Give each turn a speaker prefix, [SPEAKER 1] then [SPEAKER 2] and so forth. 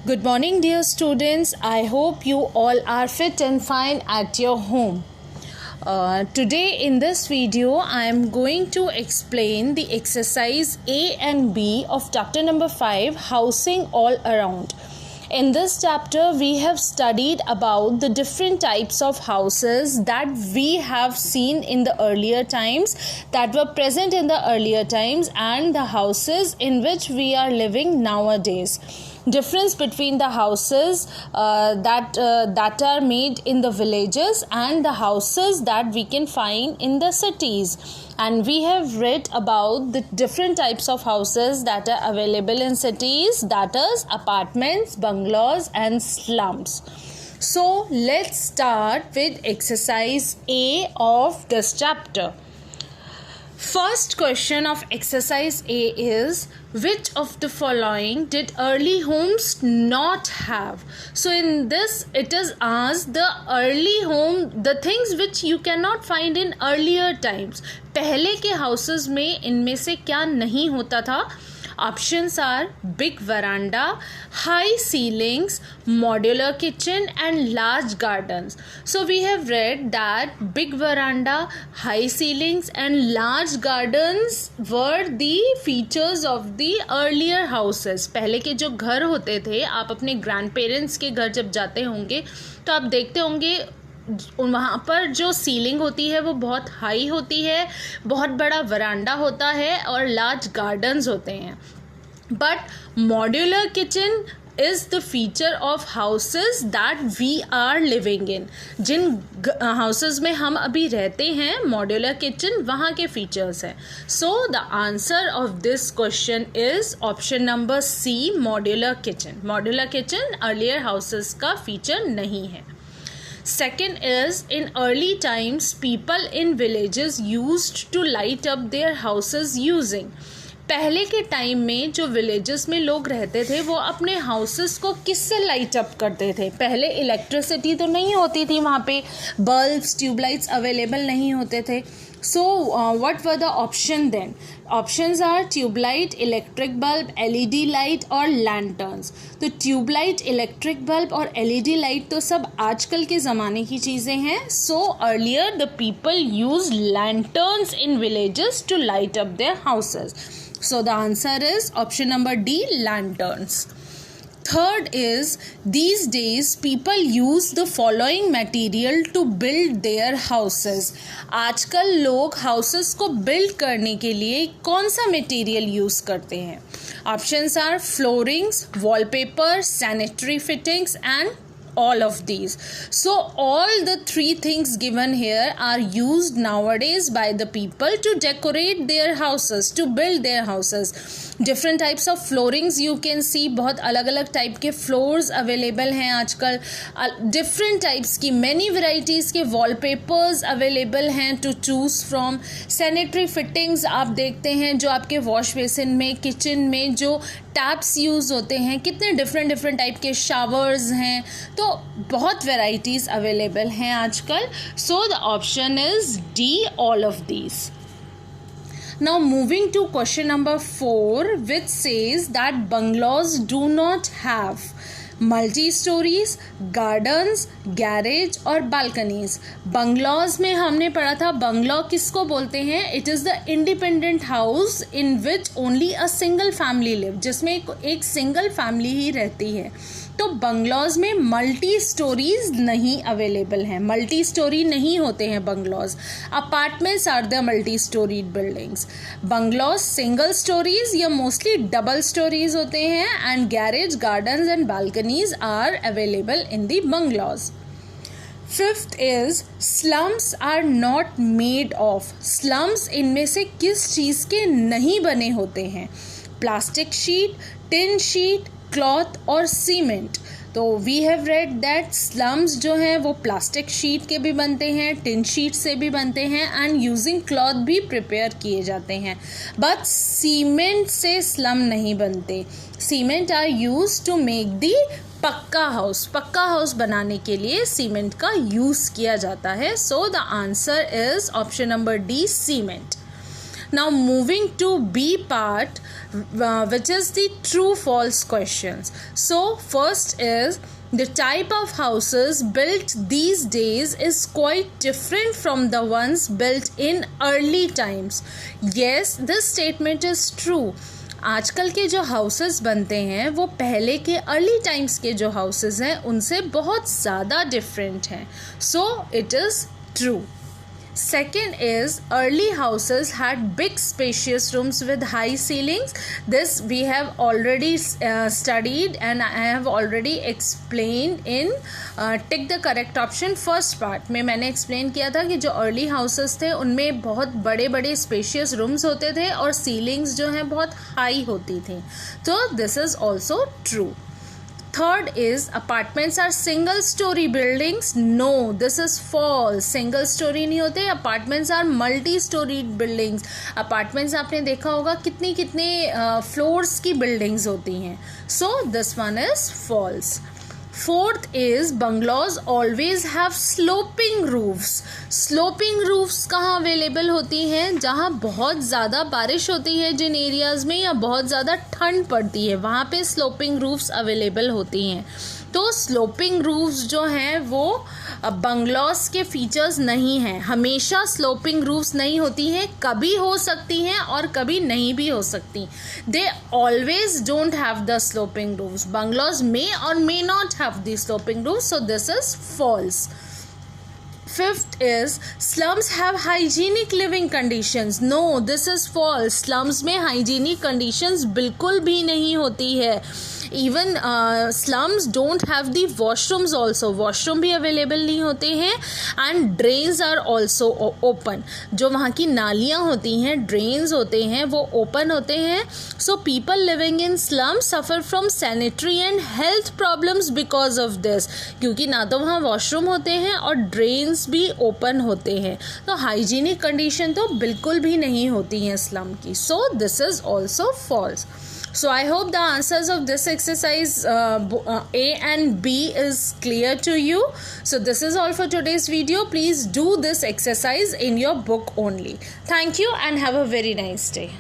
[SPEAKER 1] Good morning, dear students. I hope you all are fit and fine at your home. Today in this video, I am going to explain the exercise A and B of chapter number 5, Housing All Around. In this chapter, we have studied about the different types of houses that we have seen in the earlier times, that were present in the earlier times, and the houses in which we are living nowadays. Difference between the houses that are made in the villages and the houses that we can find in the cities. And we have read about the different types of houses that are available in cities, that is apartments, bungalows and slums. So let's start with exercise A of this chapter. First question of exercise A is, which of the following did early homes not have? So in this it is asked the early home, the things which you cannot find in earlier times. पहले के houses में इनमें से क्या नहीं होता था? Options are big veranda, high ceilings, modular kitchen and large gardens. So we have read that big veranda, high ceilings and large gardens were the features of the earlier houses. पहले के जो घर होते थे, आप अपने ग्रैंड पेरेंट्स के घर जब जाते होंगे तो आप देखते होंगे वहाँ पर जो सीलिंग होती है वो बहुत हाई होती है, बहुत बड़ा वरांडा होता है और लार्ज गार्डन्स होते हैं. But modular kitchen is the feature of houses that we are living in. जिन हाउसेस में हम अभी रहते हैं, मॉड्यूलर किचन वहाँ के फीचर्स हैं. So the answer of this question is option number C, modular kitchen. Modular kitchen earlier houses का फीचर नहीं है. Second is, in early times, people in villages used to light up their houses using. पहले के time में जो villages में लोग रहते थे वो अपने हाउसेस को किससे लाइट अप करते थे? पहले इलेक्ट्रिसिटी तो नहीं होती थी, वहाँ पे बल्ब्स, ट्यूबलाइट्स अवेलेबल नहीं होते थे. So what were the option then? Options are tube light, electric bulb, LED light और lanterns. तो ट्यूब लाइट, इलेक्ट्रिक बल्ब और LED लाइट तो सब आजकल के ज़माने की चीज़ें हैं. So earlier the people used lanterns in villages to light up their houses. So the answer is option number D, lanterns. Third is, these days people use the following material to build their houses. आजकल लोग houses को build करने के लिए कौन सा material use करते हैं? Options are floorings, wallpaper, sanitary fittings and all of these. So all the three things given here are used nowadays by the people to decorate their houses, to build their houses. Different types of floorings you can see, बहुत अलग अलग type के floors available हैं आजकल. Different types की, many varieties के wallpapers available हैं to choose from. Sanitary fittings आप देखते हैं जो आपके वॉश बेसिन में, किचन में जो टैप्स यूज़ होते हैं, कितने डिफरेंट टाइप के शावर्स हैं. तो बहुत वेराइटीज़ अवेलेबल हैं आजकल. So the option is D, all of these. Now moving to question number 4, which says that bungalows do not have multi-stories, gardens, garage और balconies. bungalows में हमने पढ़ा था, bungalow किसको बोलते हैं? It is the independent house in which only a single family live, जिसमें एक single family ही रहती है. तो बंगलौज में मल्टी स्टोरीज नहीं अवेलेबल हैं, मल्टी स्टोरी नहीं होते हैं bungalows. Apartments are the multi storeyed buildings. Bungalows single storeys या मोस्टली डबल स्टोरीज होते हैं. And garage, gardens and balconies are available in the bungalows. Fifth is, slums are not made of. Slums इनमें से किस चीज़ के नहीं बने होते हैं? Plastic sheet, tin sheet, cloth और सीमेंट. तो we have read that slums जो हैं वो प्लास्टिक शीट के भी बनते हैं, टिन शीट से भी बनते हैं एंड यूजिंग क्लॉथ भी प्रिपेयर किए जाते हैं. बट सीमेंट से स्लम नहीं बनते. Cement are use to make the pucca house. पक्का हाउस बनाने के लिए सीमेंट का यूज़ किया जाता है. सो the answer is option number D, cement. Now moving to B part, which is the true false questions. So first is, the type of houses built these days is quite different from the ones built in early times. Yes, this statement is true. आजकल के जो houses बनते हैं वो पहले के early times के जो हाउसेस हैं उनसे बहुत ज़्यादा डिफरेंट हैं. So it is true. Second is, early houses had big spacious rooms with high ceilings. This we have already studied and I have already explained in tick the correct option first part में. मैंने explain किया था कि जो early houses थे उनमें बहुत बड़े बड़े spacious rooms होते थे और ceilings जो हैं बहुत high होती थी. तो this is also true. Third is, apartments are single story buildings. No, this is false. Single story नहीं होते. Apartments are multi storied buildings. Apartments आपने देखा होगा कितनी कितने floors की buildings होती हैं. So this one is false. Fourth is, bungalows always have sloping roofs. Sloping roofs कहाँ अवेलेबल होती हैं? जहाँ बहुत ज़्यादा बारिश होती है, जिन एरियाज़ में या बहुत ज़्यादा ठंड पड़ती है वहाँ पे स्लोपिंग रूफ्स अवेलेबल होती हैं. तो स्लोपिंग रूफ्स जो हैं वो बंगलौज के फीचर्स नहीं हैं. हमेशा स्लोपिंग रूफ्स नहीं होती हैं, कभी हो सकती हैं और कभी नहीं भी हो सकती. They always don't have the sloping roofs. Bungalows may or may not have the sloping roofs. So this is false. Fifth is, slums have hygienic living conditions. No, this is false. Slums में hygienic conditions बिल्कुल भी नहीं होती है. Even slums don't have the washrooms also. Washroom भी available नहीं होते हैं. And drains are also open. जो वहाँ की नालियाँ होती हैं, drains होते हैं, वो open होते हैं. So people living in slums suffer from sanitary and health problems because of this. क्योंकि ना तो वहाँ washroom होते हैं और drains भी ओपन होते हैं. तो हाइजीनिक कंडीशन तो बिल्कुल भी नहीं होती हैं स्लम की. So this is also false. So I hope the answers of this exercise A and B is clear to you. So this is all for today's video. Please do this exercise in your book only. Thank you and have a very nice day.